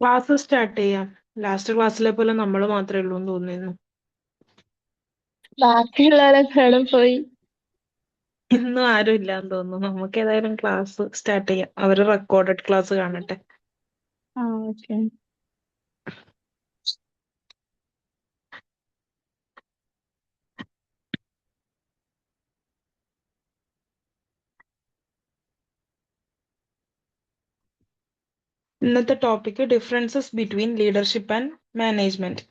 Class start ചെയ്യാം. Last ക്ലാസ്സിലെ പോലെ നമ്മൾ മാത്രമേ ഉള്ളൂ എന്ന് തോന്നുന്നു. ബാക്കിയുള്ളവരൊക്കെ എവിടെ പോയി? ഇന്നും ആരും ഇല്ലാന്ന് തോന്നുന്നു. നമുക്ക് ഏതായാലും ക്ലാസ് സ്റ്റാർട്ട് ചെയ്യാം. അവര് റെക്കോർഡഡ് ക്ലാസ് കാണട്ടെ. ആ, ഓക്കെ. ഇന്നത്തെ topic differences between leadership and management.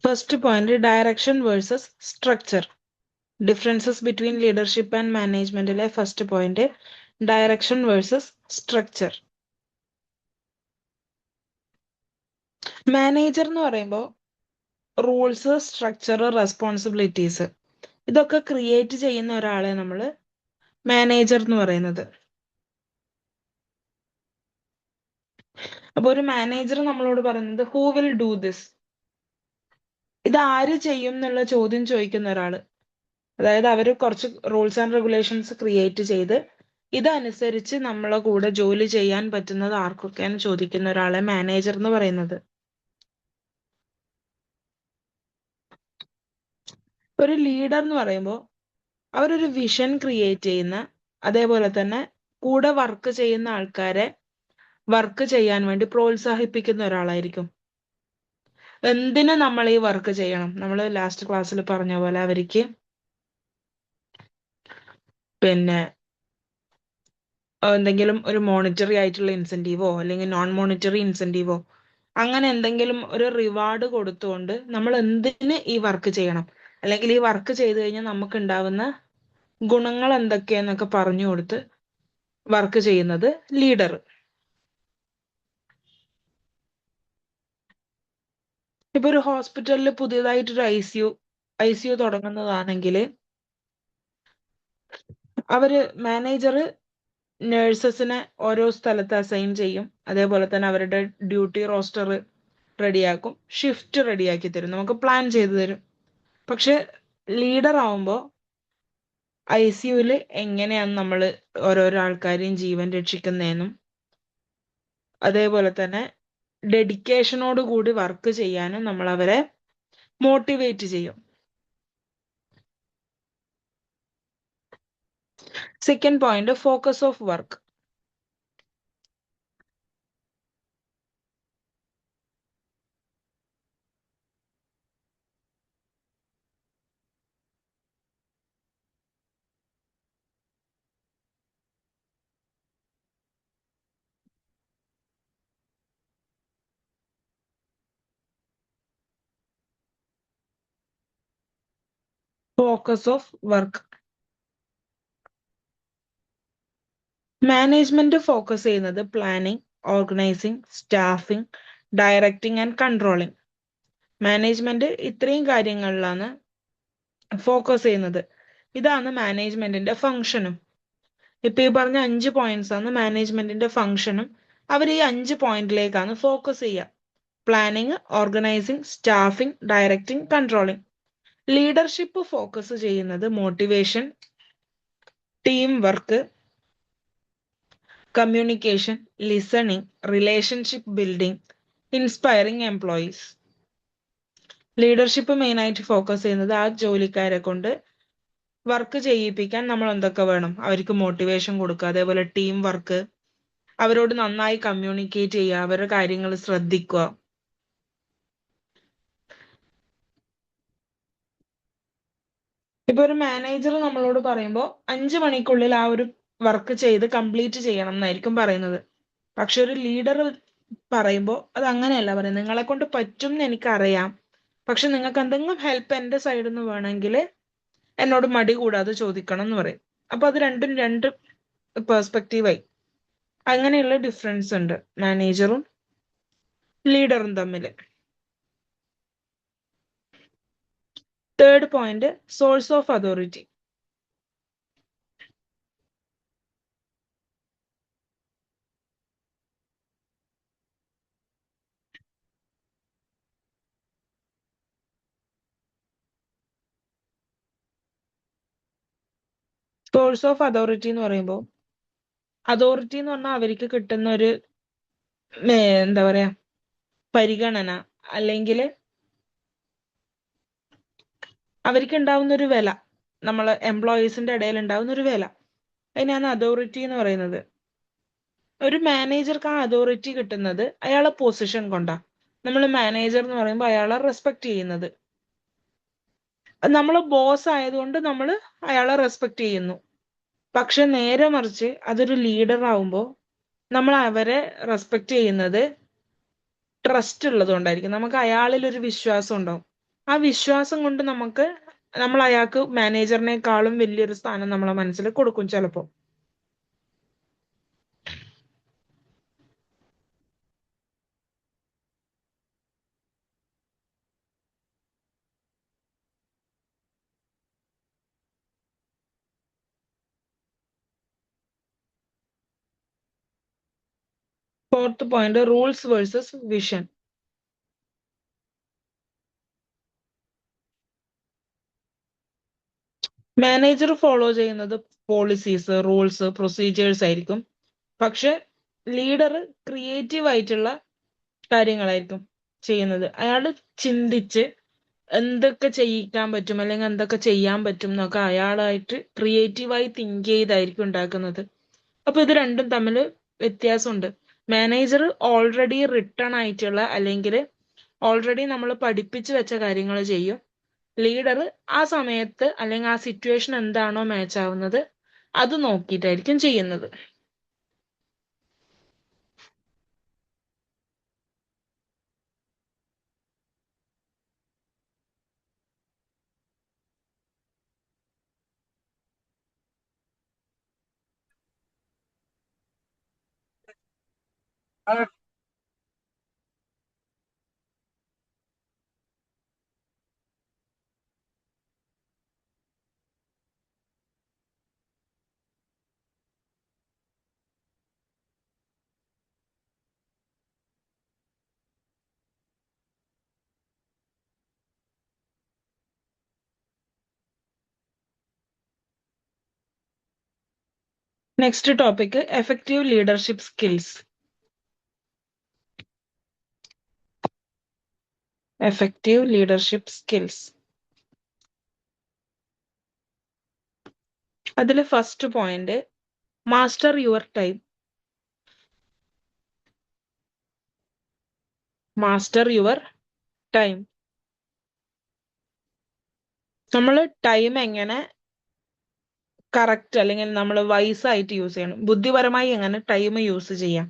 First point direction versus structure. Differences between leadership and മാനേജ്മെന്റിലെ first point direction versus structure. Manager എന്ന് പറയുമ്പോൾ റൂൾസ്, സ്ട്രക്ചർ, റെസ്പോൺസിബിലിറ്റീസ് ഇതൊക്കെ ക്രിയേറ്റ് ചെയ്യുന്ന ഒരാളെ നമ്മൾ മാനേജർ എന്ന് പറയുന്നത്. അപ്പൊ ഒരു മാനേജർ നമ്മളോട് പറയുന്നത് ഹൂ വിൽ ഡു ദിസ്, ഇത് ആര് ചെയ്യും എന്നുള്ള ചോദ്യം ചോദിക്കുന്ന ഒരാള്. അതായത് അവര് കുറച്ച് റൂൾസ് ആൻഡ് റെഗുലേഷൻസ് ക്രിയേറ്റ് ചെയ്ത് ഇതനുസരിച്ച് നമ്മളെ കൂടെ ജോലി ചെയ്യാൻ പറ്റുന്നത് ആർക്കൊക്കെയാണ് ചോദിക്കുന്ന ഒരാളെ മാനേജർ എന്ന് പറയുന്നത്. ഒരു ലീഡർ എന്ന് പറയുമ്പോൾ അവരൊരു വിഷൻ ക്രിയേറ്റ് ചെയ്യുന്ന, അതേപോലെ തന്നെ കൂടെ വർക്ക് ചെയ്യുന്ന ആൾക്കാരെ വർക്ക് ചെയ്യാൻ വേണ്ടി പ്രോത്സാഹിപ്പിക്കുന്ന ഒരാളായിരിക്കും. എന്തിനു നമ്മൾ ഈ വർക്ക് ചെയ്യണം, നമ്മൾ ലാസ്റ്റ് ക്ലാസ്സിൽ പറഞ്ഞ പോലെ അവർക്ക് പിന്നെ എന്തെങ്കിലും ഒരു മോണിറ്ററി ആയിട്ടുള്ള ഇൻസെന്റീവോ അല്ലെങ്കിൽ നോൺ മോണിറ്ററി ഇൻസെന്റീവോ അങ്ങനെ എന്തെങ്കിലും ഒരു റിവാർഡ് കൊടുത്തുകൊണ്ട് നമ്മൾ എന്തിന് ഈ വർക്ക് ചെയ്യണം, അല്ലെങ്കിൽ ഈ വർക്ക് ചെയ്തു കഴിഞ്ഞാൽ നമുക്ക് ഉണ്ടാവുന്ന ഗുണങ്ങൾ എന്തൊക്കെയാന്നൊക്കെ പറഞ്ഞു കൊടുത്ത് വർക്ക് ചെയ്യുന്നത് ലീഡർ. ഇപ്പൊ ഒരു ഹോസ്പിറ്റലിൽ പുതിയതായിട്ടൊരു ഐ സി യു തുടങ്ങുന്നതാണെങ്കിൽ അവര് മാനേജർ നഴ്സസിനെ ഓരോ സ്ഥലത്ത് അസൈൻ ചെയ്യും. അതേപോലെ തന്നെ അവരുടെ ഡ്യൂട്ടി റോസ്റ്റർ റെഡിയാക്കും, ഷിഫ്റ്റ് റെഡിയാക്കി തരും, നമുക്ക് പ്ലാൻ ചെയ്തു തരും. പക്ഷെ ലീഡർ ആവുമ്പോൾ ഐ സിയുവിൽ എങ്ങനെയാണ് നമ്മൾ ഓരോരോ ആൾക്കാരെയും ജീവൻ രക്ഷിക്കുന്നതെന്നും അതേപോലെ തന്നെ ഡെഡിക്കേഷനോട് കൂടി വർക്ക് ചെയ്യാനും നമ്മൾ അവരെ മോട്ടിവേറ്റ് ചെയ്യും. Second point, focus of work. Focus of work. Management focus ചെയ്യുന്നത് planning, organising, staffing, directing and controlling. Management ഇത്രയും കാര്യങ്ങളിലാണ് ഫോക്കസ് ചെയ്യുന്നത്. ഇതാണ് മാനേജ്മെന്റിന്റെ ഫംഗ്ഷനും. ഇപ്പൊ ഈ പറഞ്ഞ 5 പോയിന്റ്സ് ആണ് മാനേജ്മെന്റിന്റെ ഫംഗ്ഷനും. അവർ ഈ 5 പോയിന്റിലേക്കാണ് ഫോക്കസ് ചെയ്യുക. Planning, organising, staffing, directing, controlling. Leadership focus ചെയ്യുന്നത് motivation, team work, communication, listening, relationship building, inspiring employees. Leadership main ആയിട്ട് ഫോക്കസ് ചെയ്യുന്നത് ആ ജോലിക്കാരെ കൊണ്ട് വർക്ക് ചെയ്യിപ്പിക്കാൻ നമ്മൾ എന്തൊക്കെ വേണം, അവർക്ക് മോട്ടിവേഷൻ കൊടുക്കുക, അതേപോലെ ടീം വർക്ക്, അവരോട് നന്നായി കമ്മ്യൂണിക്കേറ്റ് ചെയ്യുക, അവരുടെ കാര്യങ്ങൾ ശ്രദ്ധിക്കുക. ഇപ്പൊ ഒരു മാനേജർ നമ്മളോട് പറയുമ്പോൾ 5 മണിക്കുള്ളിൽ ആ ഒരു വർക്ക് ചെയ്ത് കംപ്ലീറ്റ് ചെയ്യണം എന്നായിരിക്കും പറയുന്നത്. പക്ഷെ ഒരു ലീഡർ പറയുമ്പോൾ അത് അങ്ങനെയല്ല പറയുന്നത്. നിങ്ങളെ കൊണ്ട് പറ്റും എന്ന് എനിക്കറിയാം, പക്ഷെ നിങ്ങൾക്ക് എന്തെങ്കിലും ഹെൽപ്പ് എൻ്റെ സൈഡിൽ നിന്ന് വേണമെങ്കിൽ എന്നോട് മടി കൂടാതെ ചോദിക്കണം എന്ന് പറയും. അപ്പൊ അത് രണ്ടും രണ്ട് പെർസ്പെക്റ്റീവായി. അങ്ങനെയുള്ള ഡിഫറൻസ് ഉണ്ട് മാനേജറും ലീഡറും തമ്മിൽ. Third point, source of authority. Source of authority എന്ന് പറയുമ്പോൾ, അതോറിറ്റി എന്ന് പറഞ്ഞാൽ അവർക്ക് കിട്ടുന്ന ഒരു എന്താ പറയാ പരിഗണന, അല്ലെങ്കിൽ അവർക്ക് ഉണ്ടാവുന്ന ഒരു വില, നമ്മളെ എംപ്ലോയീസിന്റെ ഇടയിൽ ഉണ്ടാവുന്ന ഒരു വില, അതിനാണ് അതോറിറ്റി എന്ന് പറയുന്നത്. ഒരു മാനേജർക്ക് ആ അതോറിറ്റി കിട്ടുന്നത് അയാളെ പൊസിഷൻ കൊണ്ടാ. നമ്മൾ മാനേജർ എന്ന് പറയുമ്പോൾ അയാളെ റെസ്പെക്ട് ചെയ്യുന്നത്, നമ്മൾ ബോസ് ആയതുകൊണ്ട് നമ്മൾ അയാളെ റെസ്പെക്ട് ചെയ്യുന്നു. പക്ഷെ നേരെ മറിച്ച് അതൊരു ലീഡർ ആവുമ്പോൾ നമ്മൾ അവരെ റെസ്പെക്ട് ചെയ്യുന്നത് ട്രസ്റ്റ് ഉള്ളത് കൊണ്ടായിരിക്കും. നമുക്ക് അയാളിൽ ഒരു വിശ്വാസം ഉണ്ടാവും. ആ വിശ്വാസം കൊണ്ട് നമ്മൾ അയാൾക്ക് മാനേജറിനേക്കാളും വലിയൊരു സ്ഥാനം നമ്മളെ മനസ്സിൽ കൊടുക്കും ചിലപ്പോൾ. Fourth point, rules versus vision. Manager follow ചെയ്യുന്നത് പോളിസീസ്, റൂൾസ്, പ്രൊസീജിയേഴ്സ് ആയിരിക്കും. പക്ഷെ ലീഡർ ക്രിയേറ്റീവ് ആയിട്ടുള്ള കാര്യങ്ങളായിരിക്കും ചെയ്യുന്നത്. അയാൾ ചിന്തിച്ച് എന്തൊക്കെ ചെയ്യിക്കാൻ പറ്റും അല്ലെങ്കിൽ എന്തൊക്കെ ചെയ്യാൻ പറ്റും എന്നൊക്കെ അയാളായിട്ട് ക്രിയേറ്റീവായി തിങ്ക് ചെയ്തായിരിക്കും ഉണ്ടാക്കുന്നത്. അപ്പൊ ഇത് രണ്ടും തമ്മിൽ വ്യത്യാസമുണ്ട്. മാനേജർ ഓൾറെഡി റിട്ടേൺ ആയിട്ടുള്ള അല്ലെങ്കിൽ ഓൾറെഡി നമ്മൾ പഠിപ്പിച്ചു വെച്ച കാര്യങ്ങൾ ചെയ്യും. ലീഡർ ആ സമയത്ത് അല്ലെങ്കിൽ ആ സിറ്റുവേഷൻ എന്താണോ മാച്ച് ആവുന്നത് അത് നോക്കിയിട്ടായിരിക്കും ചെയ്യുന്നത്. Next topic, effective leadership skills. Effective leadership skills. അതിൽ first point master your time. Master your time. നമ്മൾ ടൈം എങ്ങനെ കറക്റ്റ് അല്ലെങ്കിൽ നമ്മൾ വൈസ് ആയിട്ട് യൂസ് ചെയ്യണം, ബുദ്ധിപരമായി എങ്ങനെ ടൈം യൂസ് ചെയ്യാം.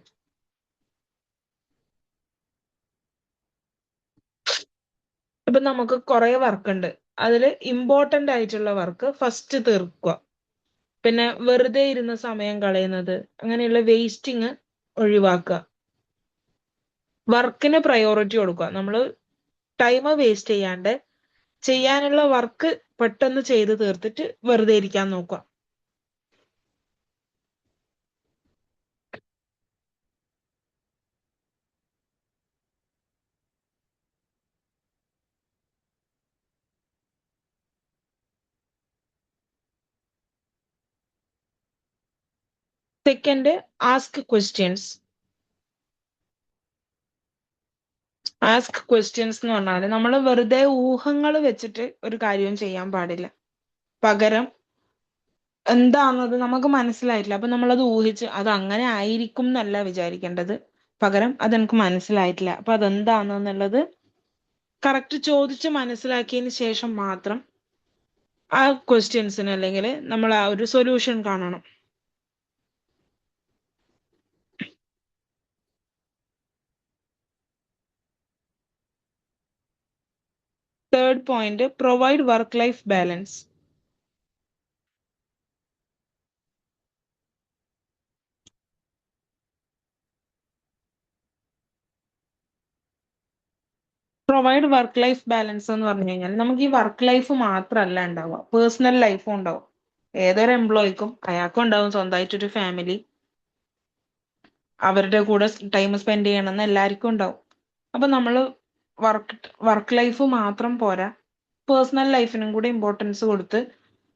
ഇപ്പൊ നമുക്ക് കുറെ വർക്ക് ഉണ്ട്, അതിൽ ഇമ്പോർട്ടന്റ് ആയിട്ടുള്ള വർക്ക് ഫസ്റ്റ് തീർക്കുക. പിന്നെ വെറുതെ ഇരുന്ന് സമയം കളയുന്നത്, അങ്ങനെയുള്ള വേസ്റ്റിങ് ഒഴിവാക്കുക. വർക്കിന് പ്രയോറിറ്റി കൊടുക്കുക. നമ്മൾ ടൈം വേസ്റ്റ് ചെയ്യാണ്ട് ചെയ്യാനുള്ള വർക്ക് പെട്ടെന്ന് ചെയ്ത് തീർത്തിട്ട് വെറുതെ ഇരിക്കാൻ നോക്കുക. Second, ask questions. Ask questions എന്ന് പറഞ്ഞാൽ നമ്മൾ വെറുതെ ഊഹങ്ങൾ വെച്ചിട്ട് ഒരു കാര്യവും ചെയ്യാൻ പാടില്ല. പകരം എന്താണെന്നത് നമുക്ക് മനസ്സിലായിട്ടില്ല, അപ്പൊ നമ്മളത് ഊഹിച്ച് അത് അങ്ങനെ ആയിരിക്കും എന്നല്ല വിചാരിക്കേണ്ടത്. പകരം അതെനിക്ക് മനസ്സിലായിട്ടില്ല, അപ്പൊ അതെന്താണെന്നുള്ളത് കറക്റ്റ് ചോദിച്ച് മനസ്സിലാക്കിയതിന് ശേഷം മാത്രം ആ ക്വസ്റ്റ്യൻസിന് അല്ലെങ്കിൽ നമ്മൾ ആ ഒരു സൊല്യൂഷൻ കാണണം. Third point, provide work life balance. Provide work life balance എന്ന് പറഞ്ഞു കഴിഞ്ഞാൽ നമുക്ക് ഈ വർക്ക് ലൈഫ് മാത്രമല്ല ഉണ്ടാവുക, പേഴ്സണൽ ലൈഫും ഉണ്ടാവും. ഏതൊരു എംപ്ലോയിക്കും അയാൾക്കും ഉണ്ടാവും സ്വന്തമായിട്ടൊരു ഫാമിലി, അവരുടെ കൂടെ ടൈം സ്പെൻഡ് ചെയ്യണമെന്ന് എല്ലാവർക്കും ഉണ്ടാവും. അപ്പൊ നമ്മൾ വർക്ക് ലൈഫ് മാത്രം പോരാ, പേഴ്സണൽ ലൈഫിനും കൂടി ഇമ്പോർട്ടൻസ് കൊടുത്ത്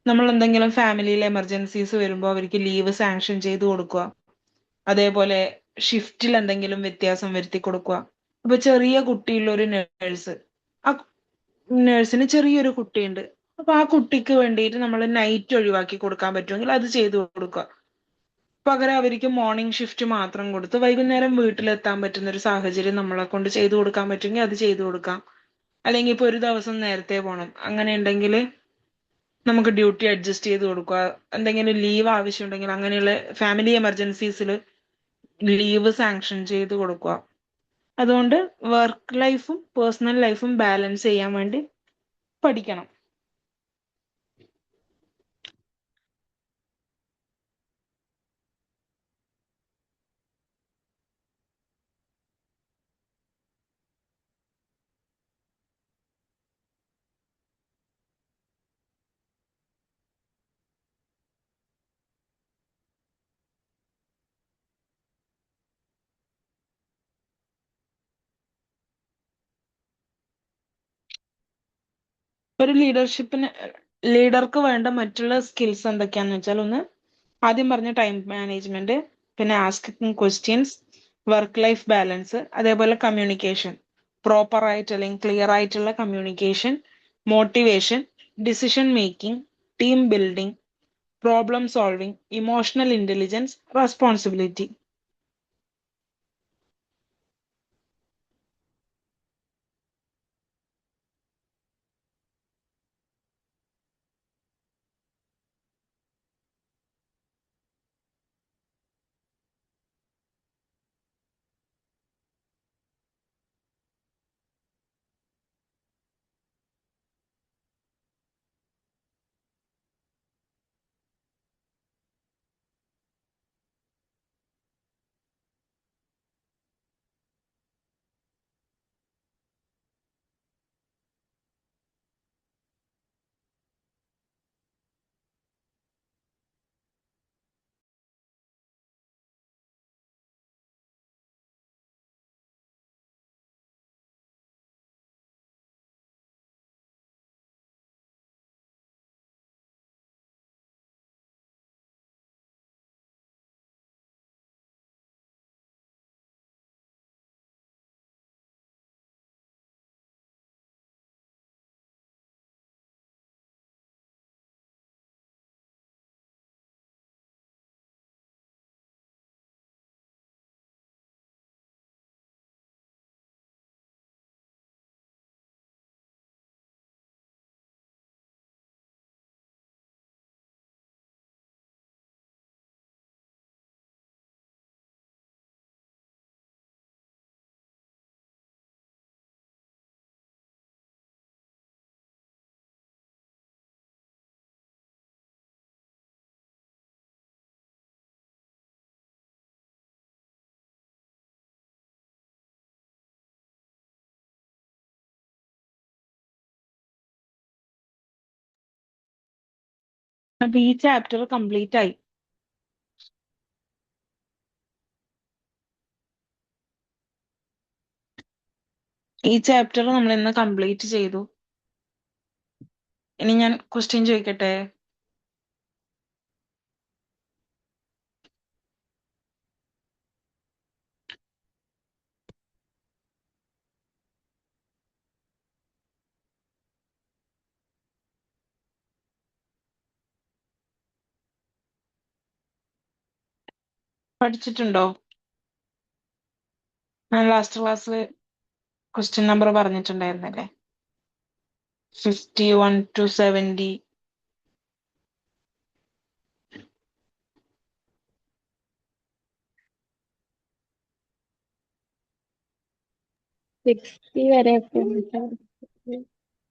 നമ്മൾ എന്തെങ്കിലും ഫാമിലിയിൽ എമർജൻസീസ് വരുമ്പോൾ അവർക്ക് ലീവ് സാങ്ഷൻ ചെയ്ത് കൊടുക്കുക. അതേപോലെ ഷിഫ്റ്റിൽ എന്തെങ്കിലും വ്യത്യാസം വരുത്തി കൊടുക്കുക. അപ്പൊ ചെറിയ കുട്ടിയുള്ള ഒരു നേഴ്സ്, ആ നേഴ്സിന് ചെറിയൊരു കുട്ടിയുണ്ട്, അപ്പൊ ആ കുട്ടിക്ക് വേണ്ടിയിട്ട് നമ്മൾ നൈറ്റ് ഒഴിവാക്കി കൊടുക്കാൻ പറ്റുമെങ്കിൽ അത് ചെയ്തു കൊടുക്കുക. പകരം അവർക്ക് മോർണിംഗ് ഷിഫ്റ്റ് മാത്രം കൊടുത്ത് വൈകുന്നേരം വീട്ടിലെത്താൻ പറ്റുന്ന ഒരു സാഹചര്യം നമ്മളെ കൊണ്ട് ചെയ്തു കൊടുക്കാൻ പറ്റുമെങ്കിൽ അത് ചെയ്തു കൊടുക്കാം. അല്ലെങ്കിൽ ഇപ്പൊ ഒരു ദിവസം നേരത്തെ പോകണം, അങ്ങനെ ഉണ്ടെങ്കിൽ നമുക്ക് ഡ്യൂട്ടി അഡ്ജസ്റ്റ് ചെയ്ത് കൊടുക്കുക. എന്തെങ്കിലും ലീവ് ആവശ്യമുണ്ടെങ്കിൽ അങ്ങനെയുള്ള ഫാമിലി എമർജൻസീസിൽ ലീവ് സാങ്ഷൻ ചെയ്ത് കൊടുക്കുക. അതുകൊണ്ട് വർക്ക് ലൈഫും പേഴ്സണൽ ലൈഫും ബാലൻസ് ചെയ്യാൻ വേണ്ടി പഠിക്കണം. ഒരു ലീഡർക്ക് വേണ്ട മറ്റുള്ള സ്കിൽസ് എന്തൊക്കെയാന്ന് വെച്ചാൽ, ഒന്ന് ആദ്യം പറഞ്ഞ ടൈം മാനേജ്മെന്റ്, പിന്നെ asking questions, work life balance, അതേപോലെ കമ്മ്യൂണിക്കേഷൻ, പ്രോപ്പർ ആയിട്ട് അല്ലെങ്കിൽ ക്ലിയർ ആയിട്ടുള്ള communication, motivation, decision making, team building, problem solving, emotional intelligence, responsibility. അപ്പൊ ഈ ചാപ്റ്റർ കംപ്ലീറ്റ് ആയി. ഈ ചാപ്റ്റർ നമ്മൾ ഇന്ന് കംപ്ലീറ്റ് ചെയ്തു. ഇനി ഞാൻ ക്വസ്റ്റ്യൻ ചോദിക്കട്ടെ? പഠിച്ചിട്ടുണ്ടോ? ഞാൻ ലാസ്റ്റ് ക്ലാസ്സിൽ ക്വസ്റ്റ്യൻ നമ്പർ പറഞ്ഞിട്ടുണ്ടായിരുന്നല്ലേ? 51 to 70. 60 വരെയൊക്കെ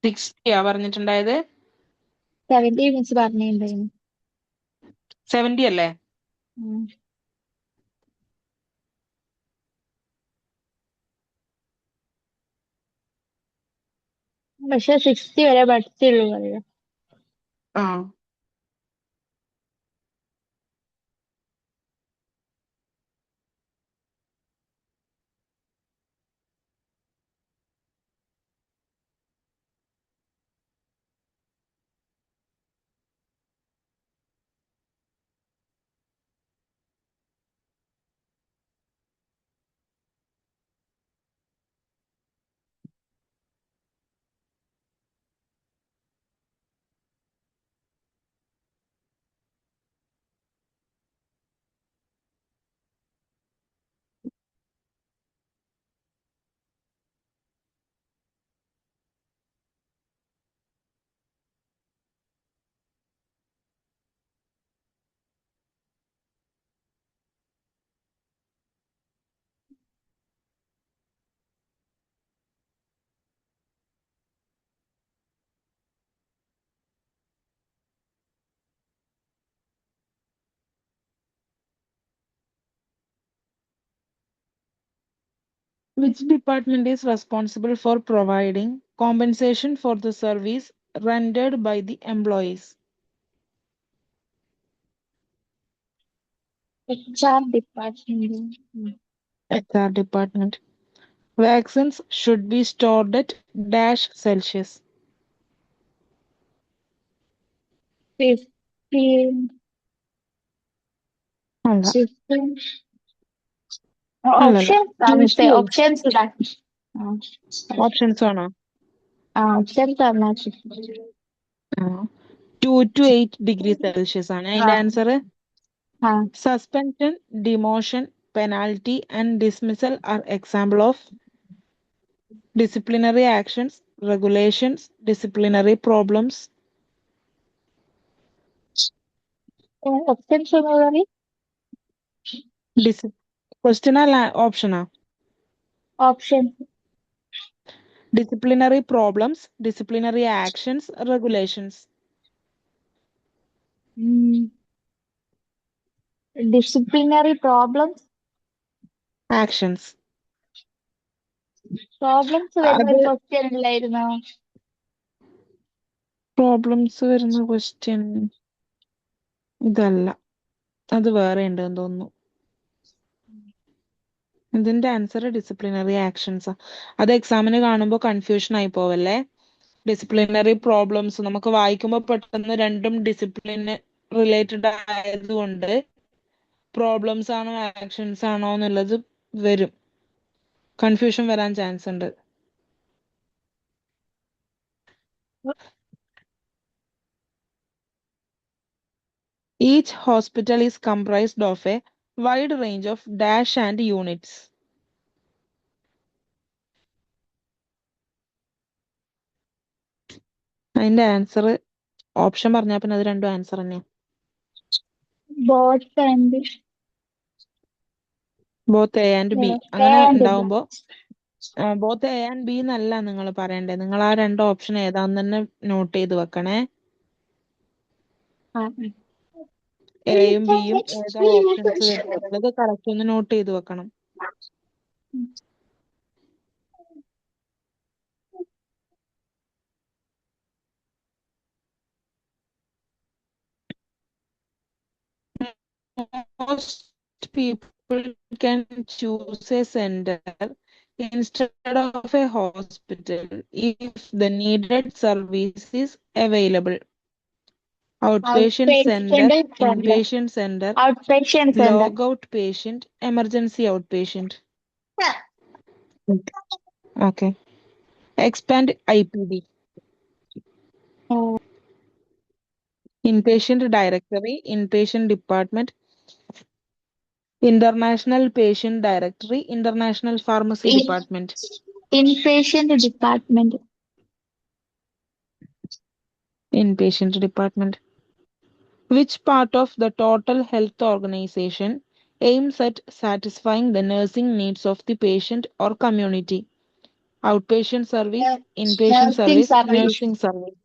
60 ആ പറഞ്ഞിട്ടുണ്ടായത്? 70 മിസ് പറഞ്ഞിട്ടുണ്ടായിരുന്നു. 70 അല്ലേ? ഉം. പക്ഷെ 60 വരെ പഠിച്ചുള്ളൂ അല്ലേ? ആ. Which department is responsible for providing compensation for the service rendered by the employees? HR department. HR department. Vaccines should be stored at dash Celsius. 15. അല്ല 15. അല്ലല്ല ഓപ്ഷൻസ് ഓപ്ഷൻസ് ഓപ്ഷൻസ് ആണോ? ഓപ്ഷൻസ് പറഞ്ഞാൽ 2 to 8 degree Celsius ആണ് അതിന്റെ answer. Suspension, demotion, penalty, and dismissal are example of disciplinary actions, regulations, disciplinary problems. Options എന്ന് പറയും. Question അല്ല ഓപ്ഷനാ? Options. Disciplinary problems, disciplinary actions, regulations. Disciplinary problems. Actions. Problems വരുന്ന അത് ഒരു ക്വസ്റ്റ്യൻ അല്ലായിരുന്നോ? പ്രോബ്ലംസ് വരുന്ന ക്വസ്റ്റ്യൻ ഇതല്ല, അത് വേറെ ഉണ്ടെന്ന് തോന്നുന്നു. ഇതിന്റെ ആൻസർ ഡിസിപ്ലിനറി ആക്ഷൻസ്. അത് എക്സാമിന് കാണുമ്പോൾ കൺഫ്യൂഷൻ ആയി പോവല്ലേ. ഡിസിപ്ലിനറി പ്രോബ്ലംസ് നമുക്ക് വായിക്കുമ്പോൾ പെട്ടെന്ന് രണ്ടും ഡിസിപ്ലിന് റിലേറ്റഡ് ആയതുകൊണ്ട് പ്രോബ്ലംസ് ആണോ ആക്ഷൻസ് ആണോ എന്നുള്ളത് വരും, കൺഫ്യൂഷൻ വരാൻ ചാൻസ് ഉണ്ട്. Each hospital is comprised of a wide range of dash and units. അതിന്റെ ആൻസർ ഓപ്ഷൻ പറഞ്ഞാൽ പിന്നെ അത് രണ്ടും ആൻസർ തന്നെയാണ്. Both and both A and B അങ്ങനെ ഉണ്ടാവുമ്പോ ബോത്ത് എ ആൻഡ് ബി എന്നല്ല നിങ്ങൾ പറയണ്ടേ, നിങ്ങൾ ആ രണ്ട് ഓപ്ഷൻ ഏതാന്ന് തന്നെ നോട്ട് ചെയ്ത് വെക്കണേ. എയും ബിയും ഏതാ ഓപ്ഷൻസ് വരുന്നത് കറക്റ്റ് ഒന്ന് നോട്ട് ചെയ്ത് വെക്കണം. most people can choose a center instead of a hospital if the needed service is available. Outpatient center, Outpatient center. inpatient center, Outpatient center. log-out patient, emergency outpatient. Okay. Expand IPD. Oh, Inpatient directory, inpatient department, international patient directory, international pharmacy in, department. inpatient department. Inpatient department. Which part of the total health organization aims at satisfying the nursing needs of the patient or community? Outpatient service, inpatient Nursing service, service. nursing service.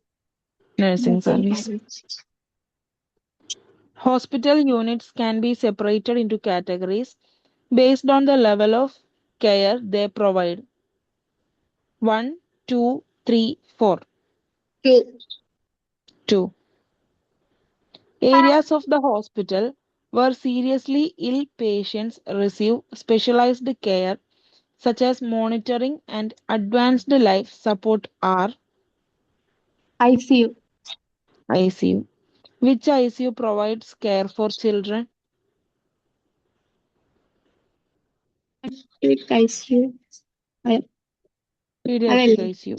Nursing Nursing service. service. Hospital units can be separated into categories based on the level of care they provide. 1, 2, 3, 4. Two. 2. Areas of the hospital where seriously ill patients receive specialized care, such as monitoring and advanced life support, are ICU. ICU. Which ICU provides care for children? Quick ICU. Pediatric ICU.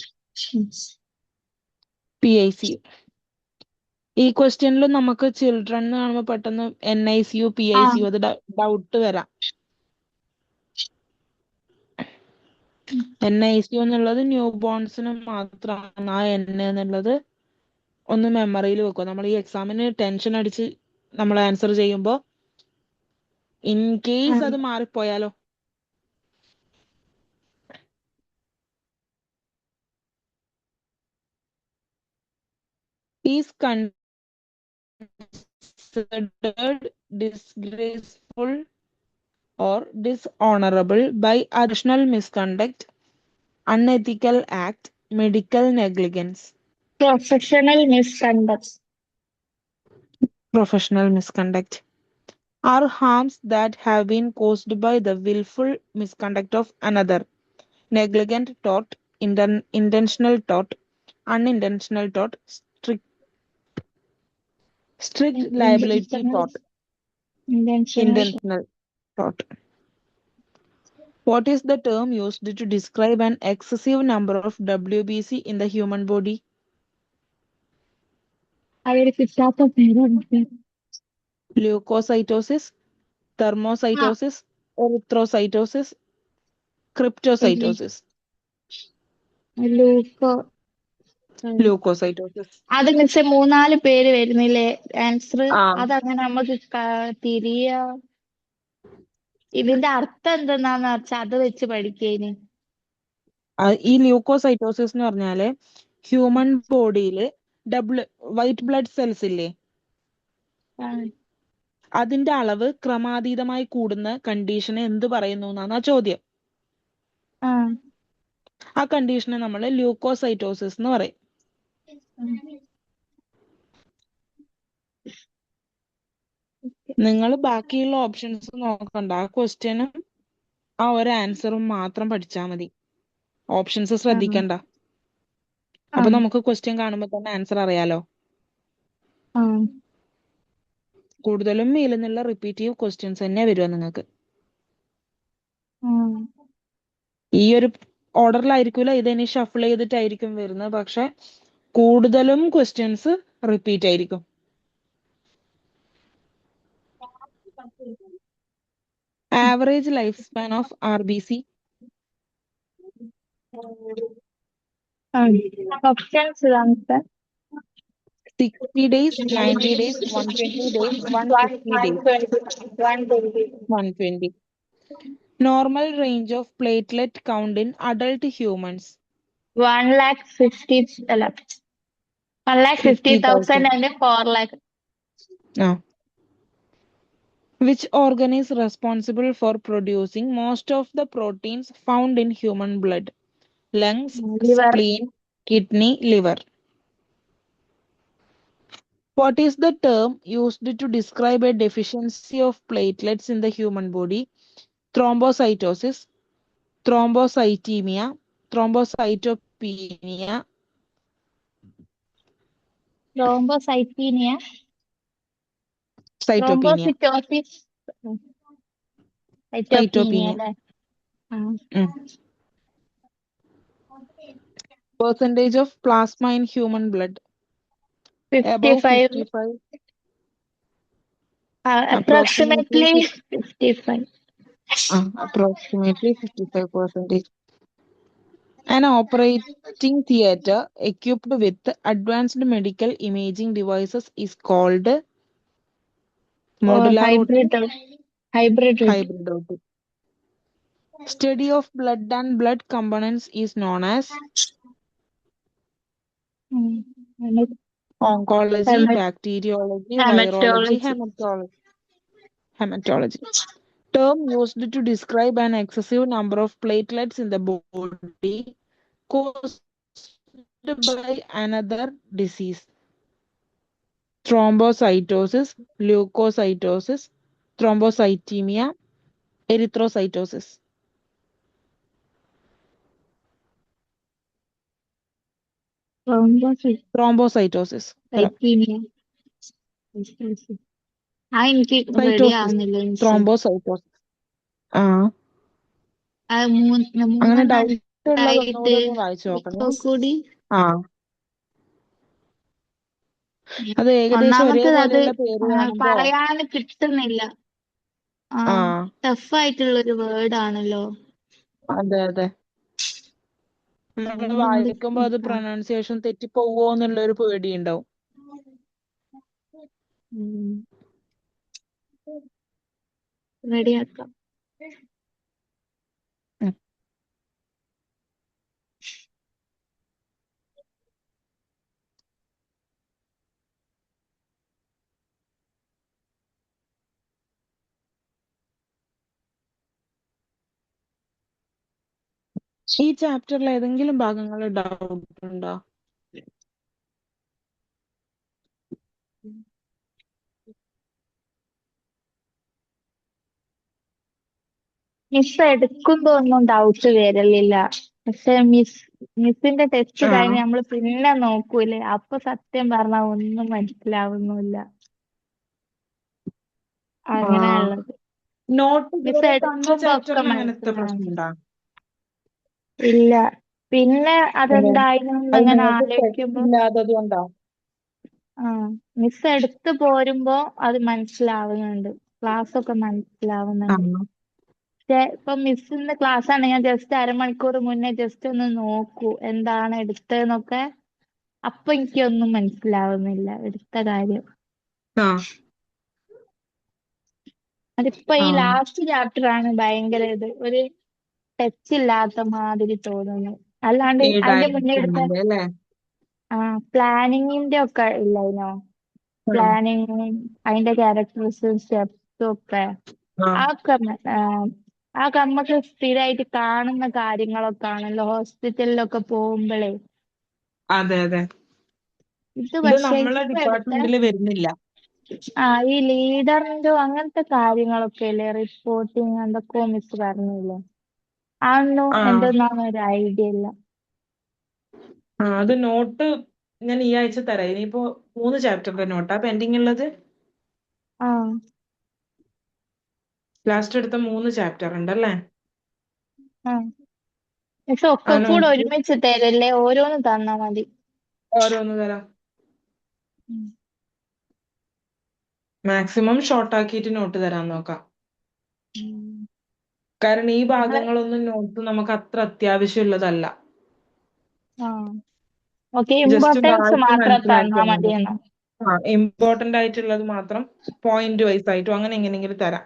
PICU. ഈ ക്വസ്റ്റ്യനിൽ നമുക്ക് children എന്ന് കാണുമ്പോൾ പെട്ടെന്ന് NICU PICU അത് doubt വരാം. NICU എന്നുള്ളത് new ബോൺസിന് മാത്രമാണ്. ആ N എന്നുള്ളത് ഒന്ന് മെമ്മറിയിൽ വെക്കുക. നമ്മൾ ഈ എക്സാമിന് ടെൻഷൻ അടിച്ച് നമ്മൾ ആൻസർ ചെയ്യുമ്പോൾ ഇൻ കേസ് അത് മാറിപ്പോയാലോ? Is considered disgraceful or dishonorable by additional misconduct, unethical act, medical negligence. Professional misconduct. Professional misconduct are harms that have been caused by the willful misconduct of another. Negligent tort, intentional tort, unintentional tort, strict liability tort, intentional tort. What is the term used to describe an excessive number of WBC in the human body? Leukocytosis, thermocytosis, erythrocytosis, cryptocytosis. Leukocytosis. അത് മിസ്സെ 3-4 പേര് വരുന്നില്ലേ answer? അതങ്ങനെ നമുക്ക് തിരിയ ഇതിന്റെ അർത്ഥം എന്തെന്നാന്ന് വെച്ചാൽ അത് വെച്ച് പഠിക്കേന്. ഈ ല്യൂക്കോസൈറ്റോസിസ് എന്ന് പറഞ്ഞാല് ഹ്യൂമൻ ബോഡിയിൽ വൈറ്റ് ബ്ലഡ് സെൽസ് ഇല്ലേ, അതിന്റെ അളവ് ക്രമാതീതമായി കൂടുന്ന കണ്ടീഷനെ എന്ത് പറയുന്നു എന്നാണ് ആ ചോദ്യം. ആ കണ്ടീഷനെ നമ്മൾ ല്യൂക്കോസൈറ്റോസിസ് എന്ന് പറയും. നിങ്ങൾ ബാക്കിയുള്ള ഓപ്ഷൻസ് നോക്കണ്ട. ആ ക്വസ്റ്റ്യനും ആ ഒരു ആൻസറും മാത്രം പഠിച്ചാൽ മതി. ഓപ്ഷൻസ് ശ്രദ്ധിക്കണ്ട. അപ്പൊ നമുക്ക് ക്വസ്റ്റ്യൻ കാണുമ്പോ തന്നെ ആൻസർ അറിയാലോ. കൂടുതലും മേലെന്നുള്ള റിപ്പീറ്റീവ് ക്വസ്റ്റ്യൻസ് തന്നെ വരുക നിങ്ങൾക്ക്. ഈ ഒരു ഓർഡറിലായിരിക്കില്ല, ഇതിനി ഷഫിൾ ചെയ്തിട്ടായിരിക്കും വരുന്നത്. പക്ഷെ കൂടുതലും ക്വസ്റ്റ്യൻസ് റിപ്പീറ്റ് ആയിരിക്കും. Average life span of RBC? Options 60 days, 90 days, 120 days, 150 days. 120. Normal range of platelet count in adult humans? 1,50,000 and 4 lakh. Which organ is responsible for producing most of the proteins found in human blood? Lungs, Liver. spleen, kidney, liver. What is the term used to describe a deficiency of platelets in the human body? Thrombocytosis, thrombocytemia, thrombocytopenia, Thrombocythemia, cytopenia, thrombocytosis, cytopenia cytopenia. അല്ലേ? ആ. Percentage of plasma in human blood. Above 55, 55, approximately 55. approximately 55%. An operating theater equipped with advanced medical imaging devices is called Or modular hybrid OT, hybrid route. hybrid OT. Study of blood and blood components is known as Mm. oncology, Hemat- bacteriology, virology, Hematology. hematology. Term used to describe an excessive number of platelets in the body caused by another disease. Thrombocytosis, leukocytosis, thrombocytemia, erythrocytosis. Thrombocytosis. Thrombocythemia. ആ എനിക്ക് ready Cytosis. ആവുന്നില്ല miss. Thrombocytosis. ആ അത് അങ്ങനെ മൂന്നെണ്ണം doubt ഉള്ളത് ഉണ്ടായിട്ട് ഒന്നുകൂടെ ഒന്ന് വായിച്ചു നോക്കണേ. കൂടി ആ അത് ഏകദേശം ഒന്നാമത്തേത് അത് ഒരേപോലെയുള്ള പേര് കാണുമ്പോ പറയാൻ കിട്ടുന്നില്ല. ആ ടഫ് ആയിട്ടുള്ള ഒരു വേർഡ് ആണല്ലോ. അതെ അതെ. നമ്മൾ അതുകൊണ്ട് വായിക്കുമ്പോ അത് പ്രൊനൗൺസിയേഷൻ തെറ്റിപ്പോവോ എന്നുള്ള ഒരു പേടിയുണ്ടാവും. റെഡിയാക്കാം. ഉം. ഈ ചാപ്റ്ററിൽ ഏതെങ്കിലും ഭാഗങ്ങൾ ഡൗട്ട് ഉണ്ടോ? മിസ് എടുക്കുമ്പോ ഒന്നും ഡൗട്ട് വരലില്ല. പക്ഷെ മിസ്സിന്റെ ടെസ്റ്റ് കഴിഞ്ഞ് നമ്മൾ പിന്നെ നോക്കൂലേ, അപ്പൊ സത്യം പറഞ്ഞാ ഒന്നും മനസ്സിലാവുന്നില്ല. അങ്ങനെയുള്ളത്. നോട്ട് മിസ് ഇതുവരെ തന്ന എടുക്കുമ്പോ ഒക്കെ ചാപ്റ്ററിൽ അങ്ങനത്തെ മനസ്സിലാവും. പ്രശ്നമുണ്ടോ? ഇല്ല. പിന്നെ അതെന്തായിരുന്നു അത് ഇങ്ങനെ നോട്ട് ആലോചിക്കുമ്പോ ഇല്ലാത്തത് കൊണ്ടോ? മിസ് എടുത്തു പോരുമ്പോ അത് മനസ്സിലാവുന്നുണ്ട്. ക്ലാസ് ഒക്കെ മനസ്സിലാവുന്നുണ്ട്. പക്ഷെ ഇപ്പൊ മിസ്സിന്റെ ക്ലാസ് ആണ്, ഞാൻ ജസ്റ്റ് അരമണിക്കൂർ മുന്നേ ജസ്റ്റ് ഒന്ന് നോക്കൂ എന്താണ് എടുത്തതെന്നൊക്കെ. അപ്പൊ എനിക്കൊന്നും മനസ്സിലാവുന്നില്ല എടുത്ത കാര്യം. അതിപ്പോ ഈ ലാസ്റ്റ് ചാപ്റ്റർ ആണ് ഭയങ്കര ഒരു ടച്ച് ഇല്ലാത്ത മാതിരി തോന്നുന്നു. അല്ലാണ്ട് ഈ അതിന്റെ മുന്നേ എടുത്ത ഡയറക്ഷനില് അല്ലേ? പ്ലാനിങ്ങിന്റെ ഒക്കെ ഇല്ലായിരുന്നോ? പ്ലാനിങ്ങും അതിന്റെ ക്യാരക്ടറിസും സ്റ്റെപ്സും ഒക്കെ അതൊക്കെ അതൊക്കെ നമുക്ക് സ്ഥിരമായിട്ട് കാണുന്ന കാര്യങ്ങളൊക്കെ ആണല്ലോ ഹോസ്പിറ്റലിലൊക്കെ പോകുമ്പോഴേ. അതെ അതെ. ഇത് ഇത് പക്ഷെ നമ്മളെ ഇപ്പൊ എടുത്ത ഡിപ്പാർട്ട്മെന്റിൽ വരുന്നില്ല. ഈ ലീഡറിന്റെ അങ്ങനത്തെ കാര്യങ്ങളൊക്കെ അല്ലേ, റിപ്പോർട്ടിങ് എന്തൊക്കെയോ മിസ് പറഞ്ഞില്ലേ? അതൊന്നും എന്തെന്നാണ് ഒരു ഐഡിയ ഇല്ല. അത് നോട്ട് ഞാൻ ഈ ആഴ്ച തരാം. ഇനിയിപ്പോ 3 ചാപ്റ്ററിന്റെ നോട്ടാ പെൻഡിങ് ഉള്ളത്. ലാസ്റ്റ് എടുത്ത 3 ചാപ്റ്റർ ഉണ്ടല്ലേ? പക്ഷെ ഒക്കെ കൂടെ ഒരുമിച്ച് തരല്ലേ, ഓരോന്ന് തന്നാ മതി. ഓരോന്ന് തരാം. മാക്സിമം ഷോർട്ട് ആക്കിയിട്ട് നോട്ട് തരാൻ നോക്കാം. കാരണം ഈ ഭാഗങ്ങളൊന്നും നോട്ട് നമുക്ക് അത്ര അത്യാവശ്യമുള്ളതല്ല. ജസ്റ്റ് ഇമ്പോർട്ടൻസ് വായിച്ച് മാത്രം തന്നാ മനസ്സിലാക്കിയാൽ മതി. മതിയെന്നോ? ഇമ്പോർട്ടന്റ് ആയിട്ടുള്ളത് മാത്രം പോയിന്റ് വൈസ് ആയിട്ടും അങ്ങനെ എങ്ങനെയെങ്കിലും തരാം.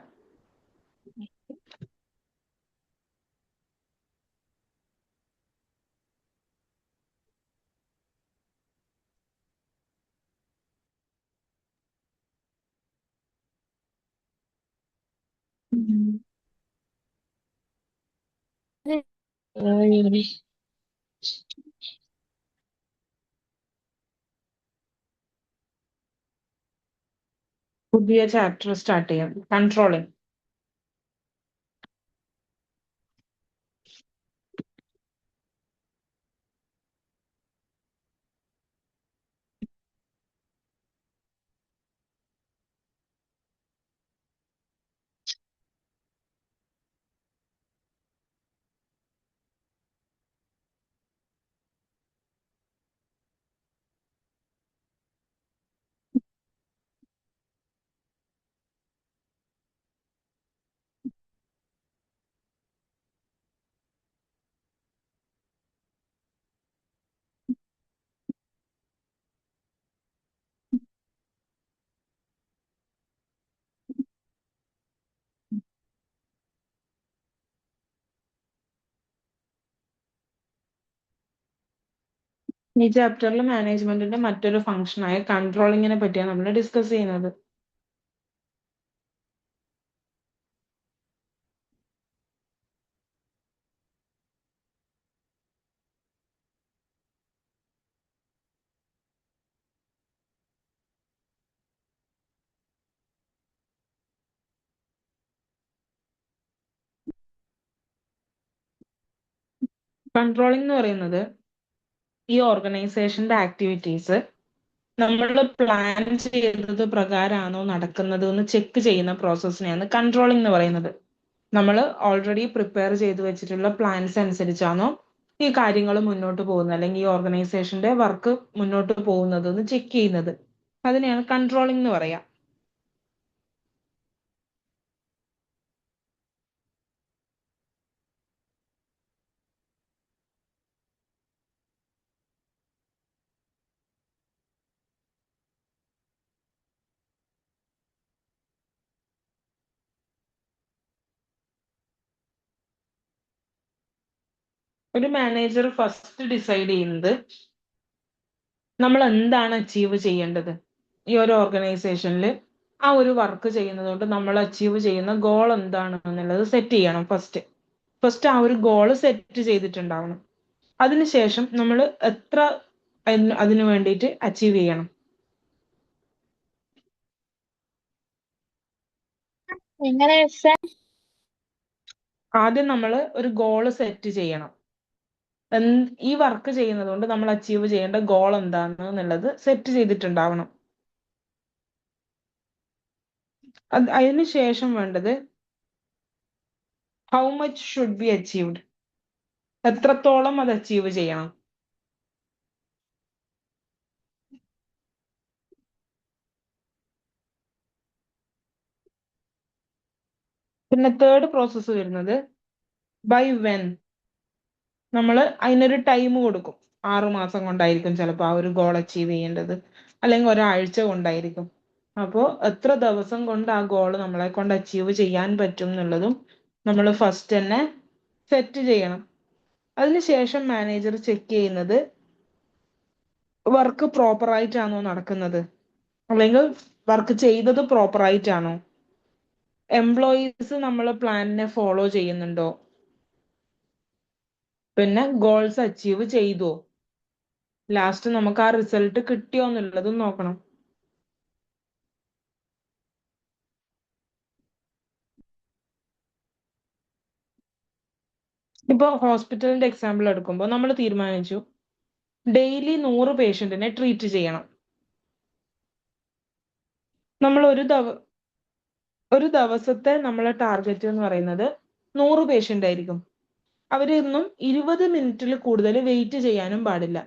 പുതിയ ചാപ്റ്റർ സ്റ്റാർട്ട് ചെയ്യാം. കൺട്രോളിങ്. ഈ ചാപ്റ്ററിൽ മാനേജ്മെന്റിന്റെ മറ്റൊരു ഫംഗ്ഷനായ കൺട്രോളിങ്ങിനെ പറ്റിയാണ് നമ്മൾ ഡിസ്കസ് ചെയ്യുന്നത്. കൺട്രോളിംഗ് എന്ന് പറയുന്നത് ഈ ഓർഗനൈസേഷന്റെ ആക്ടിവിറ്റീസ് നമ്മൾ പ്ലാൻ ചെയ്തത് പ്രകാരമാണോ നടക്കുന്നത് എന്ന് ചെക്ക് ചെയ്യുന്ന പ്രോസസ്സിനെയാണ് കൺട്രോളിംഗ് എന്ന് പറയുന്നത്. നമ്മൾ ഓൾറെഡി പ്രിപ്പയർ ചെയ്ത് വെച്ചിട്ടുള്ള പ്ലാൻസ് അനുസരിച്ചാണോ ഈ കാര്യങ്ങൾ മുന്നോട്ട് പോകുന്നത്, അല്ലെങ്കിൽ ഈ ഓർഗനൈസേഷന്റെ വർക്ക് മുന്നോട്ട് പോകുന്നത് എന്ന് ചെക്ക് ചെയ്യുന്നത്. അതിനെയാണ് കൺട്രോളിംഗ് എന്ന് പറയാ. ഒരു മാനേജർ ഫസ്റ്റ് ഡിസൈഡ് ചെയ്യുന്നത് നമ്മൾ എന്താണ് അച്ചീവ് ചെയ്യേണ്ടത്. ഈ ഒരു ഓർഗനൈസേഷനിൽ ആ ഒരു വർക്ക് ചെയ്യുന്നത് കൊണ്ട് നമ്മൾ അച്ചീവ് ചെയ്യുന്ന ഗോൾ എന്താണ് എന്നുള്ളത് സെറ്റ് ചെയ്യണം. ഫസ്റ്റ് ആ ഒരു ഗോൾ സെറ്റ് ചെയ്തിട്ടുണ്ടാവണം. അതിനുശേഷം നമ്മൾ എത്ര അതിനു വേണ്ടിയിട്ട് അച്ചീവ് ചെയ്യണം. എങ്ങനെ മിസ്സേ? ആദ്യം നമ്മൾ ഒരു ഗോൾ സെറ്റ് ചെയ്യണം. ഈ വർക്ക് ചെയ്യുന്നത് കൊണ്ട് നമ്മൾ അച്ചീവ് ചെയ്യേണ്ട ഗോൾ എന്താണ് എന്നുള്ളത് സെറ്റ് ചെയ്തിട്ടുണ്ടാവണം. അതിന് ശേഷം വേണ്ടത് how much should be achieved, എത്രത്തോളം അത് അച്ചീവ് ചെയ്യണം. പിന്നെ തേർഡ് പ്രോസസ്സ് വരുന്നത് ബൈ വെൻ. നമ്മൾ അതിനൊരു ടൈം കൊടുക്കും. 6 മാസം കൊണ്ടായിരിക്കും ചിലപ്പോൾ ആ ഒരു ഗോൾ അച്ചീവ് ചെയ്യേണ്ടത്, അല്ലെങ്കിൽ ഒരാഴ്ച കൊണ്ടായിരിക്കും. അപ്പോൾ എത്ര ദിവസം കൊണ്ട് ആ ഗോൾ നമ്മളെ കൊണ്ട് അച്ചീവ് ചെയ്യാൻ പറ്റും എന്നുള്ളതും നമ്മൾ ഫസ്റ്റ് തന്നെ സെറ്റ് ചെയ്യണം. അതിനുശേഷം മാനേജർ ചെക്ക് ചെയ്യുന്നത് വർക്ക് പ്രോപ്പർ ആയിട്ടാണോ നടക്കുന്നത്, അല്ലെങ്കിൽ വർക്ക് ചെയ്തത് പ്രോപ്പർ ആയിട്ടാണോ, എംപ്ലോയീസ് നമ്മൾ പ്ലാനിനെ ഫോളോ ചെയ്യുന്നുണ്ടോ, പിന്നെ ഗോൾസ് അച്ചീവ് ചെയ്തോ, ലാസ്റ്റ് നമുക്ക് ആ റിസൾട്ട് കിട്ടിയോ എന്നുള്ളതും നോക്കണം. ഇപ്പൊ ഹോസ്പിറ്റലിന്റെ എക്സാമ്പിൾ എടുക്കുമ്പോൾ നമ്മൾ തീരുമാനിച്ചു ഡെയിലി 100 പേഷ്യന്റിനെ ട്രീറ്റ് ചെയ്യണം. നമ്മൾ ഒരു ദിവസത്തെ നമ്മളെ ടാർഗറ്റ് എന്ന് പറയുന്നത് 100 പേഷ്യന്റ് ആയിരിക്കും. അവരൊന്നും 20 മിനിറ്റിൽ കൂടുതൽ വെയിറ്റ് ചെയ്യാനും പാടില്ല.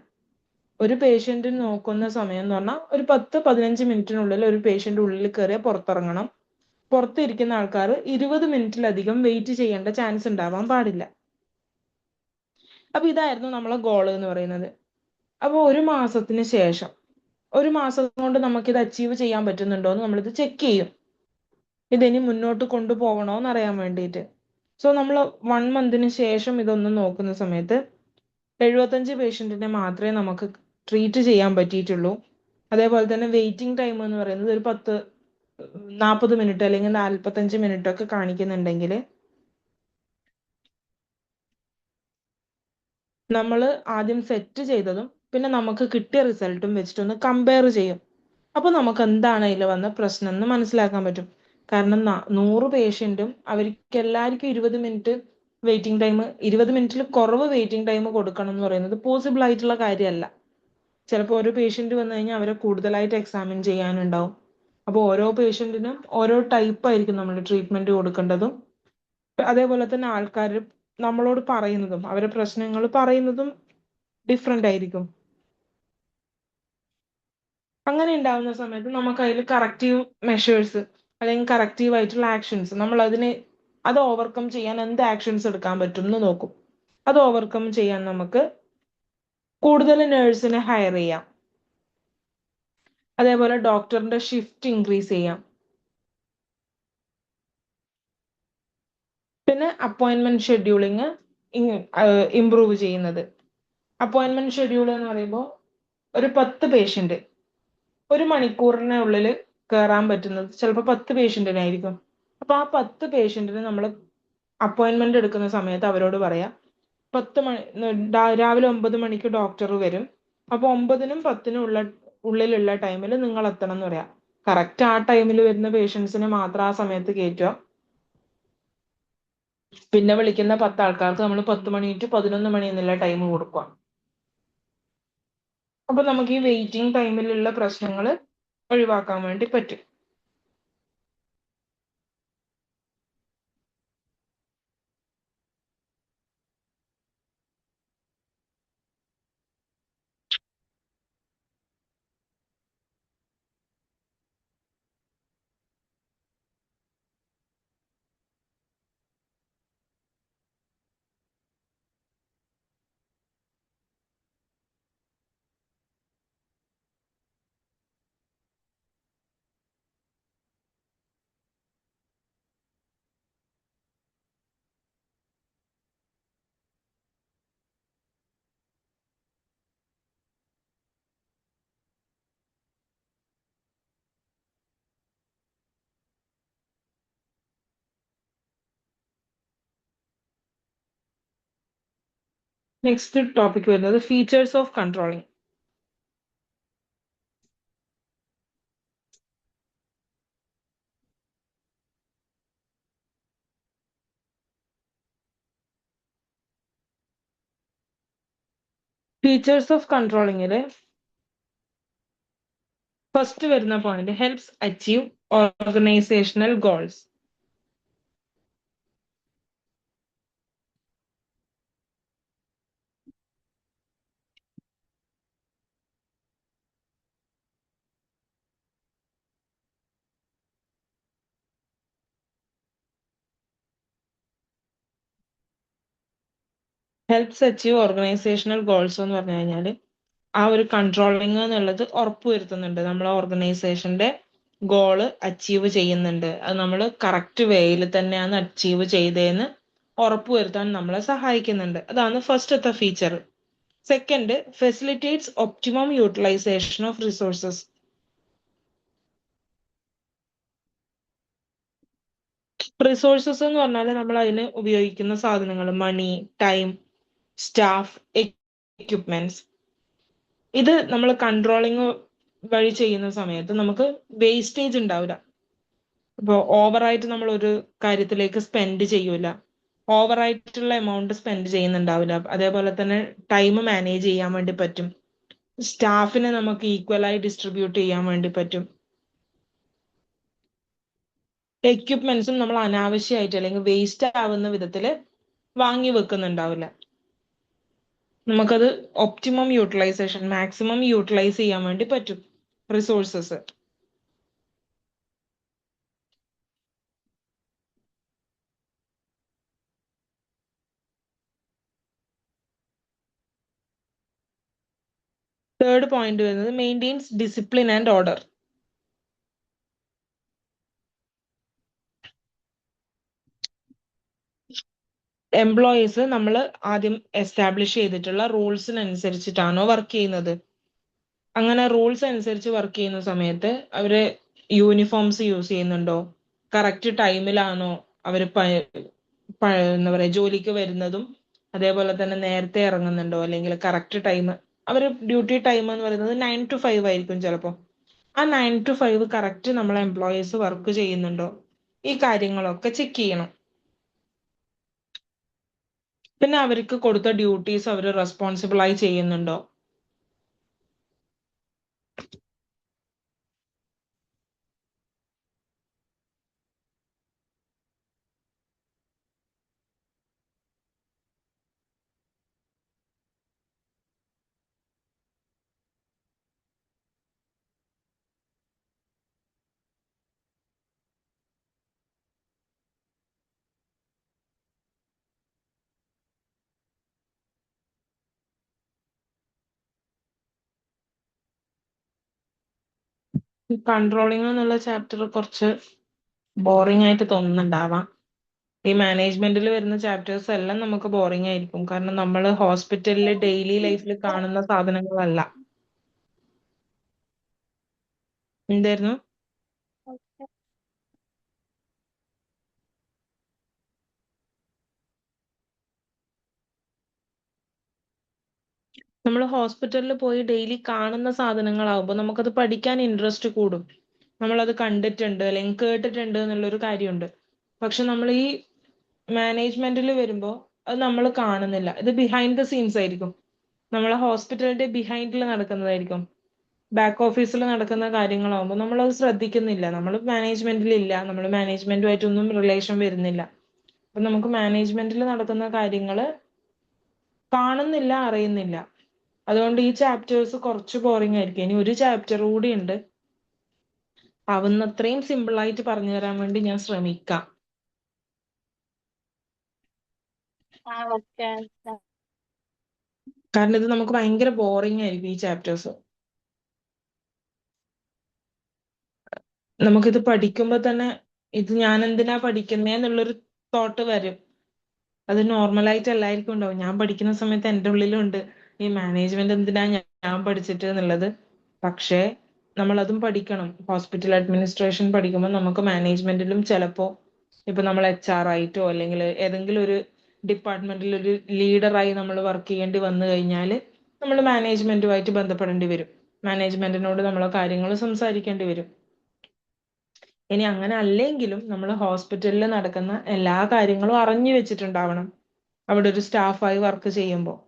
ഒരു പേഷ്യന്റിന് നോക്കുന്ന സമയം എന്ന് പറഞ്ഞാൽ ഒരു 10-15 മിനിറ്റിനുള്ളിൽ ഒരു പേഷ്യന്റ് ഉള്ളിൽ കയറിയ പുറത്തിറങ്ങണം. പുറത്തിരിക്കുന്ന ആൾക്കാർ 20 മിനിറ്റിലധികം വെയിറ്റ് ചെയ്യേണ്ട ചാൻസ് ഉണ്ടാവാൻ പാടില്ല. അപ്പൊ ഇതായിരുന്നു നമ്മളെ ഗോൾ എന്ന് പറയുന്നത്. അപ്പൊ ഒരു മാസം കൊണ്ട് നമുക്കിത് അച്ചീവ് ചെയ്യാൻ പറ്റുന്നുണ്ടോ എന്ന് നമ്മളിത് ചെക്ക് ചെയ്യും. ഇതിനി മുന്നോട്ട് കൊണ്ടുപോകണോ എന്ന് അറിയാൻ വേണ്ടിയിട്ട്. സോ നമ്മൾ 1 മന്തിന് ശേഷം ഇതൊന്ന് നോക്കുന്ന സമയത്ത് 75 പേഷ്യന്റിനെ മാത്രമേ നമുക്ക് ട്രീറ്റ് ചെയ്യാൻ പറ്റിയിട്ടുള്ളൂ. അതേപോലെ തന്നെ വെയിറ്റിംഗ് ടൈം എന്ന് പറയുന്നത് ഒരു 40 മിനിറ്റ് അല്ലെങ്കിൽ 45 മിനിറ്റ് ഒക്കെ കാണിക്കുന്നുണ്ടെങ്കിൽ നമ്മൾ ആദ്യം സെറ്റ് ചെയ്തതും പിന്നെ നമുക്ക് കിട്ടിയ റിസൾട്ടും വെച്ചിട്ടൊന്ന് കമ്പയർ ചെയ്യും. അപ്പൊ നമുക്ക് എന്താണ് അതിൽ വന്ന പ്രശ്നം എന്ന് മനസ്സിലാക്കാൻ പറ്റും. കാരണം 100 പേഷ്യന്റും അവർക്ക് എല്ലാവർക്കും 20 മിനിറ്റ് വെയിറ്റിംഗ് ടൈം, 20 മിനിറ്റിൽ കുറവ് വെയിറ്റിംഗ് ടൈം കൊടുക്കണം എന്ന് പറയുന്നത് പോസിബിൾ ആയിട്ടുള്ള കാര്യമല്ല. ചിലപ്പോൾ ഒരു പേഷ്യന്റ് വന്നു കഴിഞ്ഞാൽ അവരെ കൂടുതലായിട്ട് എക്സാമിൻ ചെയ്യാനുണ്ടാവും. അപ്പോൾ ഓരോ പേഷ്യന്റിനും ഓരോ ടൈപ്പ് ആയിരിക്കും നമ്മൾ ട്രീറ്റ്മെന്റ് കൊടുക്കേണ്ടതും. അതേപോലെ തന്നെ ആൾക്കാർ നമ്മളോട് പറയുന്നതും അവരെ പ്രശ്നങ്ങൾ പറയുന്നതും ഡിഫറെന്റ് ആയിരിക്കും. അങ്ങനെ ഉണ്ടാവുന്ന സമയത്ത് നമുക്ക് അതിൽ കറക്റ്റീവ് മെഷേഴ്സ് അല്ലെങ്കിൽ കറക്റ്റീവ് ആയിട്ടുള്ള ആക്ഷൻസ് നമ്മൾ അത് ഓവർകം ചെയ്യാൻ എന്ത് ആക്ഷൻസ് എടുക്കാൻ പറ്റും എന്ന് നോക്കും. അത് ഓവർകം ചെയ്യാൻ നമുക്ക് കൂടുതൽ നേഴ്സിനെ ഹയർ ചെയ്യാം. അതേപോലെ ഡോക്ടറിന്റെ ഷിഫ്റ്റ് ഇൻക്രീസ് ചെയ്യാം. പിന്നെ അപ്പോയിന്റ്മെന്റ് ഷെഡ്യൂളിങ് ഇംപ്രൂവ് ചെയ്യുന്നത്. അപ്പോയിന്റ്മെന്റ് ഷെഡ്യൂൾ എന്ന് പറയുമ്പോൾ ഒരു 10 പേഷ്യന്റ് 1 മണിക്കൂറിനുള്ളിൽ കയറാൻ പറ്റുന്നത് ചിലപ്പോൾ 10 പേഷ്യന്റിനായിരിക്കും. അപ്പൊ ആ 10 പേഷ്യന്റിന് നമ്മൾ അപ്പോയിന്റ്മെന്റ് എടുക്കുന്ന സമയത്ത് അവരോട് പറയാം, 10 മണി രാവിലെ 9 മണിക്ക് ഡോക്ടർ വരും. അപ്പൊ 9നും 10നും ഉള്ളിലുള്ള ടൈമിൽ നിങ്ങൾ എത്തണം എന്ന് പറയാം. കറക്റ്റ് ആ ടൈമിൽ വരുന്ന പേഷ്യൻസിനെ മാത്രം ആ സമയത്ത് കയറ്റുക. പിന്നെ വിളിക്കുന്ന 10 ആൾക്കാർക്ക് നമ്മൾ 10 മണി ടു 11 മണി എന്നുള്ള ടൈം കൊടുക്കുക. അപ്പൊ നമുക്ക് ഈ വെയിറ്റിംഗ് ടൈമിലുള്ള പ്രശ്നങ്ങൾ ഒഴിവാക്കാൻ വേണ്ടി പറ്റും. നെക്സ്റ്റ് ടോപ്പിക് വരുന്നത് features of controlling. Features of കൺട്രോളിങ്ങില് ഫസ്റ്റ് വരുന്ന point helps achieve organisational goals. Helps achieve organisational goals എന്ന് പറഞ്ഞു കഴിഞ്ഞാൽ ആ ഒരു കൺട്രോളിങ് എന്നുള്ളത് ഉറപ്പുവരുത്തുന്നുണ്ട് നമ്മൾ ഓർഗനൈസേഷന്റെ ഗോള് അച്ചീവ് ചെയ്യുന്നുണ്ട്, അത് നമ്മൾ കറക്റ്റ് വേയിൽ തന്നെയാണ് അച്ചീവ് ചെയ്തതെന്ന് ഉറപ്പുവരുത്താൻ നമ്മളെ സഹായിക്കുന്നുണ്ട്. അതാണ് ഫസ്റ്റത്തെ feature. Second, facilitates optimum utilisation of resources. Resources എന്ന് പറഞ്ഞാൽ നമ്മൾ അതിന് ഉപയോഗിക്കുന്ന സാധനങ്ങൾ, മണി, ടൈം, സ്റ്റാഫ്, എക്യുപ്മെന്റ്സ്. ഇത് നമ്മൾ കൺട്രോളിങ് വഴി ചെയ്യുന്ന സമയത്ത് നമുക്ക് വേസ്റ്റേജ് ഉണ്ടാവില്ല. ഇപ്പോൾ ഓവറായിട്ട് നമ്മൾ ഒരു കാര്യത്തിലേക്ക് സ്പെൻഡ് ചെയ്യൂല, ഓവറായിട്ടുള്ള എമൗണ്ട് സ്പെൻഡ് ചെയ്യുന്നുണ്ടാവില്ല. അതേപോലെ തന്നെ ടൈം മാനേജ് ചെയ്യാൻ വേണ്ടി പറ്റും, സ്റ്റാഫിനെ നമുക്ക് ഈക്വലായി ഡിസ്ട്രിബ്യൂട്ട് ചെയ്യാൻ വേണ്ടി പറ്റും. എക്യുപ്മെന്റ്സും നമ്മൾ അനാവശ്യമായിട്ട് അല്ലെങ്കിൽ വേസ്റ്റ് ആവുന്ന വിധത്തിൽ വാങ്ങി വെക്കുന്നുണ്ടാവില്ല. നമുക്കത് ഒപ്റ്റിമം യൂട്ടിലൈസേഷൻ, മാക്സിമം യൂട്ടിലൈസ് ചെയ്യാൻ വേണ്ടി പറ്റും റിസോഴ്സസ്. തേർഡ് പോയിന്റ് വരുന്നത് maintains discipline and order. Employees നമ്മൾ ആദ്യം എസ്റ്റാബ്ലിഷ് ചെയ്തിട്ടുള്ള റൂൾസിനനുസരിച്ചിട്ടാണോ വർക്ക് ചെയ്യുന്നത്? അങ്ങനെ റൂൾസ് അനുസരിച്ച് വർക്ക് ചെയ്യുന്ന സമയത്ത് അവര് യൂണിഫോംസ് യൂസ് ചെയ്യുന്നുണ്ടോ, കറക്റ്റ് ടൈമിലാണോ അവര് എന്താ പറയാ ജോലിക്ക് വരുന്നതും, അതേപോലെ തന്നെ നേരത്തെ ഇറങ്ങുന്നുണ്ടോ, അല്ലെങ്കിൽ കറക്റ്റ് ടൈം. അവര് ഡ്യൂട്ടി ടൈം എന്ന് പറയുന്നത് 9 to 5 ആയിരിക്കും ചിലപ്പോൾ. ആ 9 to 5 കറക്റ്റ് നമ്മളെ എംപ്ലോയീസ് വർക്ക് ചെയ്യുന്നുണ്ടോ, ഈ കാര്യങ്ങളൊക്കെ ചെക്ക് ചെയ്യണം. പിന്നെ അവർക്ക് കൊടുത്ത ഡ്യൂട്ടീസ് അവർ റെസ്പോൺസിബിൾ ആയി ചെയ്യുന്നുണ്ടോ. കൺട്രോളിങ് എന്നുള്ള ചാപ്റ്റർ കുറച്ച് ബോറിംഗ് ആയിട്ട് തോന്നുന്നുണ്ടാവാം. ഈ മാനേജ്മെന്റിൽ വരുന്ന ചാപ്റ്റേഴ്സ് എല്ലാം നമുക്ക് ബോറിംഗ് ആയിരിക്കും, കാരണം നമ്മൾ ഹോസ്പിറ്റലിൽ ഡെയിലി ലൈഫിൽ കാണുന്ന സാധനങ്ങളല്ല. എന്തായിരുന്നു? നമ്മൾ ഹോസ്പിറ്റലിൽ പോയി ഡെയിലി കാണുന്ന സാധനങ്ങളാവുമ്പോൾ നമുക്കത് പഠിക്കാൻ ഇൻട്രസ്റ്റ് കൂടും. നമ്മളത് കണ്ടിട്ടുണ്ട് അല്ലെങ്കിൽ കേട്ടിട്ടുണ്ട് എന്നുള്ളൊരു കാര്യമുണ്ട്. പക്ഷെ നമ്മൾ ഈ മാനേജ്മെന്റിൽ വരുമ്പോൾ അത് നമ്മൾ കാണുന്നില്ല. ഇത് ബിഹൈൻഡ് ദ സീൻസ് ആയിരിക്കും, നമ്മളെ ഹോസ്പിറ്റലിന്റെ ബിഹൈൻഡിൽ നടക്കുന്നതായിരിക്കും. ബാക്ക് ഓഫീസിൽ നടക്കുന്ന കാര്യങ്ങളാവുമ്പോൾ നമ്മളത് ശ്രദ്ധിക്കുന്നില്ല. നമ്മൾ മാനേജ്മെന്റിൽ ഇല്ല, നമ്മൾ മാനേജ്മെന്റുമായിട്ടൊന്നും റിലേഷൻ വരുന്നില്ല. അപ്പൊ നമുക്ക് മാനേജ്മെന്റിൽ നടക്കുന്ന കാര്യങ്ങള് കാണുന്നില്ല, അറിയുന്നില്ല. അതുകൊണ്ട് ഈ ചാപ്റ്റേഴ്സ് കുറച്ച് ബോറിംഗ് ആയിരിക്കും. ഇനി ഒരു ചാപ്റ്റർ കൂടി ഉണ്ട്, ആവുന്നത്രയും സിമ്പിൾ ആയിട്ട് പറഞ്ഞു തരാൻ വേണ്ടി ഞാൻ ശ്രമിക്കാം. ഓക്കെ. കാരണം ഇത് നമുക്ക് ഭയങ്കര ബോറിംഗ് ആയിരിക്കും ഈ ചാപ്റ്റേഴ്സ്. നമുക്കിത് പഠിക്കുമ്പോൾ തന്നെ ഇത് ഞാൻ എന്തിനാ പഠിക്കുന്നേ എന്നുള്ളൊരു തോട്ട് വരും. അത് നോർമലായിട്ട് എല്ലാവർക്കും ഉണ്ടാവും. ഞാൻ പഠിക്കുന്ന സമയത്ത് എൻ്റെ ഉള്ളിലുണ്ട് ഈ മാനേജ്മെന്റ് എന്തിനാ ഞാൻ പഠിച്ചിട്ട് എന്നുള്ളത്. പക്ഷേ നമ്മൾ അതും പഠിക്കണം. ഹോസ്പിറ്റൽ അഡ്മിനിസ്ട്രേഷൻ പഠിക്കുമ്പോൾ നമുക്ക് മാനേജ്മെന്റിലും ചിലപ്പോ ഇപ്പൊ നമ്മൾ HR ആയിട്ടോ അല്ലെങ്കിൽ ഏതെങ്കിലും ഒരു ഡിപ്പാർട്ട്മെന്റിൽ ഒരു ലീഡറായി നമ്മൾ വർക്ക് ചെയ്യേണ്ടി വന്നു കഴിഞ്ഞാൽ നമ്മൾ മാനേജ്മെന്റുമായിട്ട് ബന്ധപ്പെടേണ്ടി വരും. മാനേജ്മെന്റിനോട് നമ്മൾ കാര്യങ്ങൾ സംസാരിക്കേണ്ടി വരും. ഇനി അങ്ങനെ അല്ലെങ്കിലും നമ്മൾ ഹോസ്പിറ്റലിൽ നടക്കുന്ന എല്ലാ കാര്യങ്ങളും അറിഞ്ഞു വെച്ചിട്ടുണ്ടാവണം അവിടെ ഒരു സ്റ്റാഫായി വർക്ക് ചെയ്യുമ്പോൾ.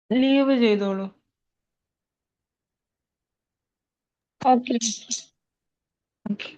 ലീവ് ചെയ്തോളൂ. ഓക്കെ. ഓക്കെ.